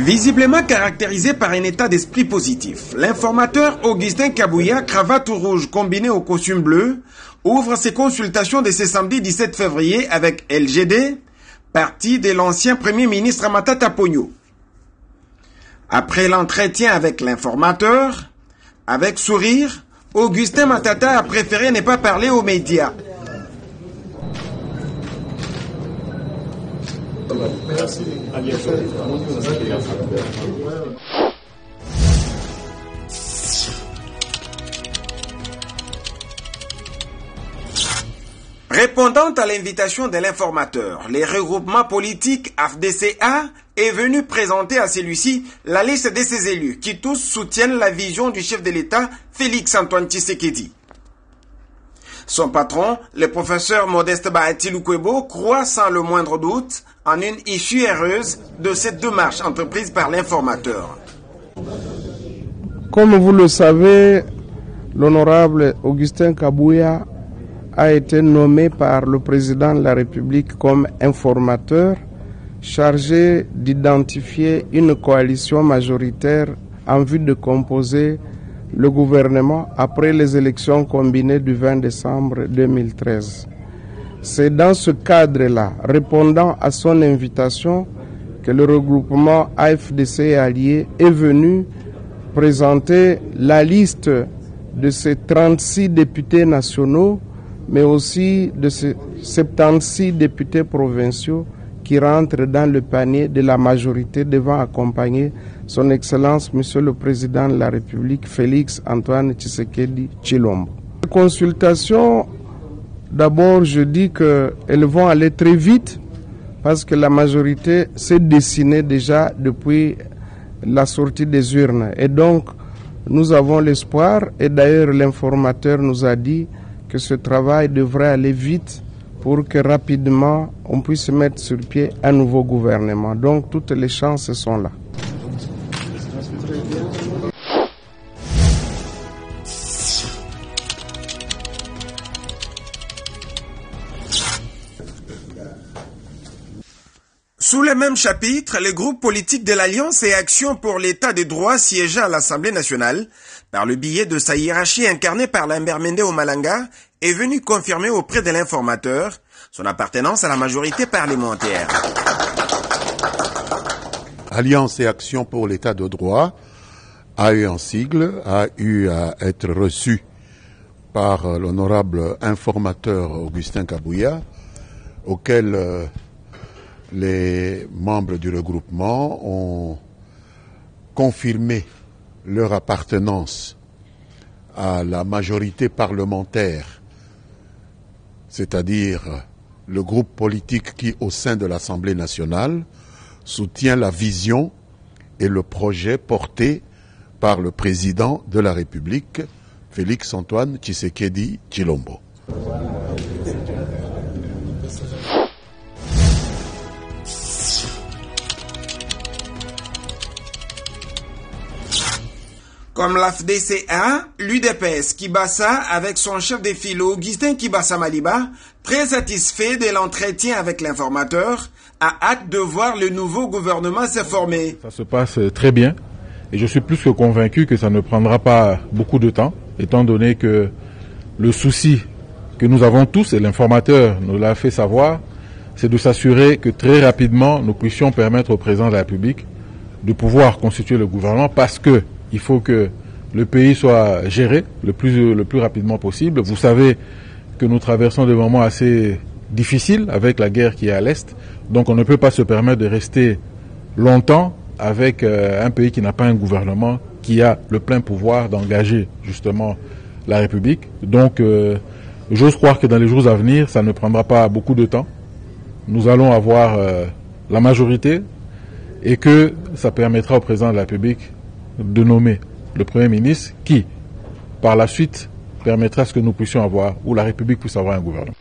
Visiblement caractérisé par un état d'esprit positif, l'informateur Augustin Kabouya, cravate rouge combinée au costume bleu, ouvre ses consultations de ce samedi 17 février avec LGD, parti de l'ancien Premier ministre Matata Ponyo. Après l'entretien avec l'informateur, avec sourire, Augustin Matata a préféré ne pas parler aux médias. Merci. Répondant à l'invitation de l'informateur, les regroupements politiques AFDCA est venu présenter à celui-ci la liste de ses élus qui tous soutiennent la vision du chef de l'État, Félix Antoine Tshisekedi. Son patron, le professeur Modeste Bahati Lukwebo, croit sans le moindre doute en une issue heureuse de cette démarche entreprise par l'informateur. Comme vous le savez, l'honorable Augustin Kabouya a été nommé par le président de la République comme informateur chargé d'identifier une coalition majoritaire en vue de composer le gouvernement après les élections combinées du 20 décembre 2013. C'est dans ce cadre-là, répondant à son invitation, que le regroupement AFDC et Alliés est venu présenter la liste de ces 36 députés nationaux, mais aussi de ces 76 députés provinciaux qui rentrent dans le panier de la majorité devant accompagner son Excellence, Monsieur le Président de la République, Félix Antoine Tshisekedi Tshilombo. Les consultations, d'abord, je dis qu'elles vont aller très vite parce que la majorité s'est dessinée déjà depuis la sortie des urnes. Et donc, nous avons l'espoir, et d'ailleurs l'informateur nous a dit que ce travail devrait aller vite pour que rapidement on puisse mettre sur pied un nouveau gouvernement. Donc toutes les chances sont là. Sous le même chapitre, le groupe politique de l'Alliance et Action pour l'État de droit siégeant à l'Assemblée nationale, par le biais de sa hiérarchie incarnée par Lambert Mende Omalanga, est venu confirmer auprès de l'informateur son appartenance à la majorité parlementaire. Alliance et Action pour l'État de droit a eu un sigle, a eu à être reçu par l'honorable informateur Augustin Kabouya, auquel les membres du regroupement ont confirmé leur appartenance à la majorité parlementaire, c'est-à-dire le groupe politique qui, au sein de l'Assemblée nationale, soutient la vision et le projet porté par le président de la République, Félix Antoine Tshisekedi Tshilombo. Comme l'AFDCA, l'UDPS Kibassa, avec son chef de file Augustin Kibassa Maliba, très satisfait de l'entretien avec l'informateur, a hâte de voir le nouveau gouvernement se former. Ça se passe très bien et je suis plus que convaincu que ça ne prendra pas beaucoup de temps, étant donné que le souci que nous avons tous, et l'informateur nous l'a fait savoir, c'est de s'assurer que très rapidement nous puissions permettre au président de la République de pouvoir constituer le gouvernement parce que il faut que le pays soit géré le plus rapidement possible. Vous savez que nous traversons des moments assez difficiles avec la guerre qui est à l'Est. Donc on ne peut pas se permettre de rester longtemps avec un pays qui n'a pas un gouvernement qui a le plein pouvoir d'engager justement la République. Donc j'ose croire que dans les jours à venir, ça ne prendra pas beaucoup de temps. Nous allons avoir la majorité et que ça permettra au président de la République de nommer le Premier ministre qui, par la suite, permettra ce que nous puissions avoir, ou la République puisse avoir un gouvernement.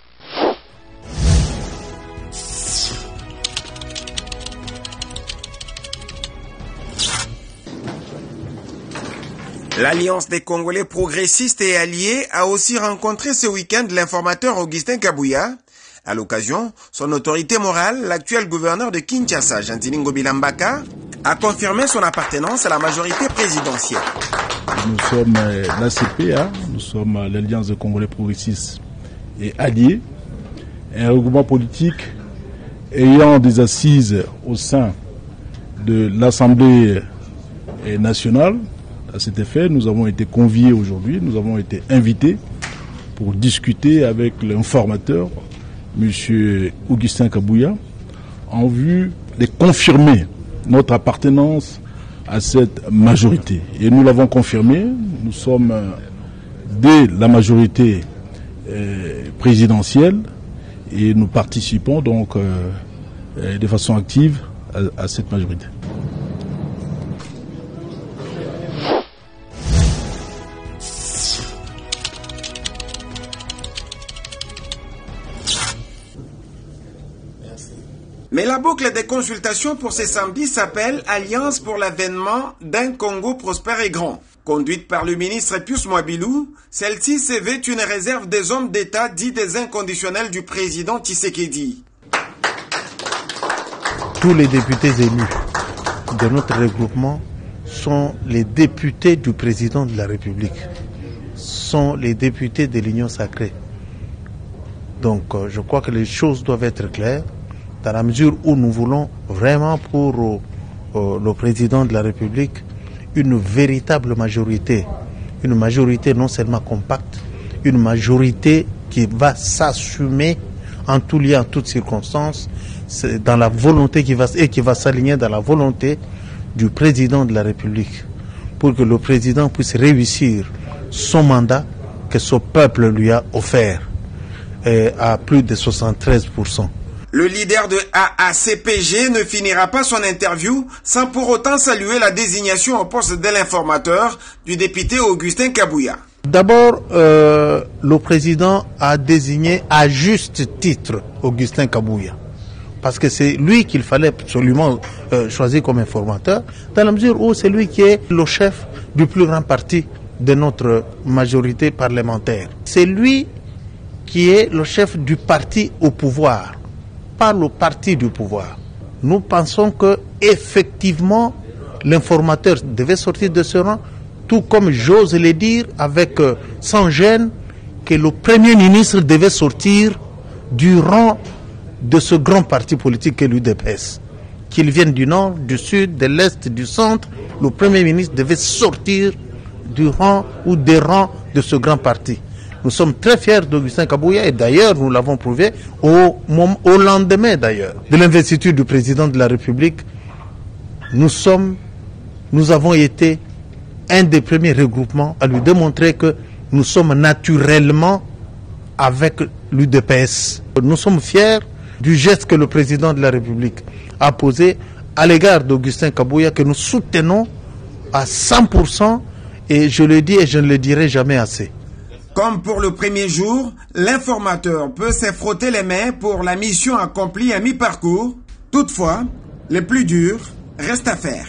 L'Alliance des Congolais progressistes et alliés a aussi rencontré ce week-end l'informateur Augustin Kabouya. À l'occasion, son autorité morale, l'actuel gouverneur de Kinshasa, Gentil Ngobila Mbaka, a confirmé son appartenance à la majorité présidentielle. Nous sommes l'ACP, nous sommes l'Alliance des Congolais progressistes et alliés, un regroupement politique ayant des assises au sein de l'Assemblée nationale. À cet effet, nous avons été conviés aujourd'hui, nous avons été invités pour discuter avec l'informateur, M. Augustin Kabouya, en vue de confirmer notre appartenance à cette majorité. Et nous l'avons confirmé, nous sommes de la majorité présidentielle et nous participons donc de façon active à cette majorité. Mais la boucle des consultations pour ce samedi s'appelle Alliance pour l'avènement d'un Congo prospère et grand. Conduite par le ministre Pius Mwabilou, celle-ci s'évêt une réserve des hommes d'État dits des inconditionnels du président Tshisekedi. Tous les députés élus de notre regroupement sont les députés du président de la République, sont les députés de l'Union sacrée. Donc je crois que les choses doivent être claires, dans la mesure où nous voulons vraiment pour le président de la République une véritable majorité. Une majorité non seulement compacte, une majorité qui va s'assumer en tout lieu, en toutes circonstances, dans la volonté qui va s'aligner dans la volonté du président de la République, pour que le président puisse réussir son mandat que ce peuple lui a offert à plus de 73%. Le leader de AACPG ne finira pas son interview sans pour autant saluer la désignation au poste de l'informateur du député Augustin Kabouya. D'abord, le président a désigné à juste titre Augustin Kabouya, parce que c'est lui qu'il fallait absolument choisir comme informateur, dans la mesure où c'est lui qui est le chef du plus grand parti de notre majorité parlementaire. C'est lui qui est le chef du parti au pouvoir, pas le parti du pouvoir. Nous pensons que effectivement l'informateur devait sortir de ce rang, tout comme j'ose le dire avec sans gêne que le Premier ministre devait sortir du rang de ce grand parti politique qu'est l'UDPS. Qu'il vienne du nord, du sud, de l'est, du centre, le Premier ministre devait sortir du rang ou des rangs de ce grand parti. Nous sommes très fiers d'Augustin Kabouya et d'ailleurs nous l'avons prouvé au lendemain d'ailleurs de l'investiture du président de la République. Nous avons été un des premiers regroupements à lui démontrer que nous sommes naturellement avec l'UDPS. Nous sommes fiers du geste que le président de la République a posé à l'égard d'Augustin Kabouya, que nous soutenons à 100%, et je le dis et je ne le dirai jamais assez. Comme pour le premier jour, l'informateur peut se frotter les mains pour la mission accomplie à mi-parcours. Toutefois, le plus dur reste à faire.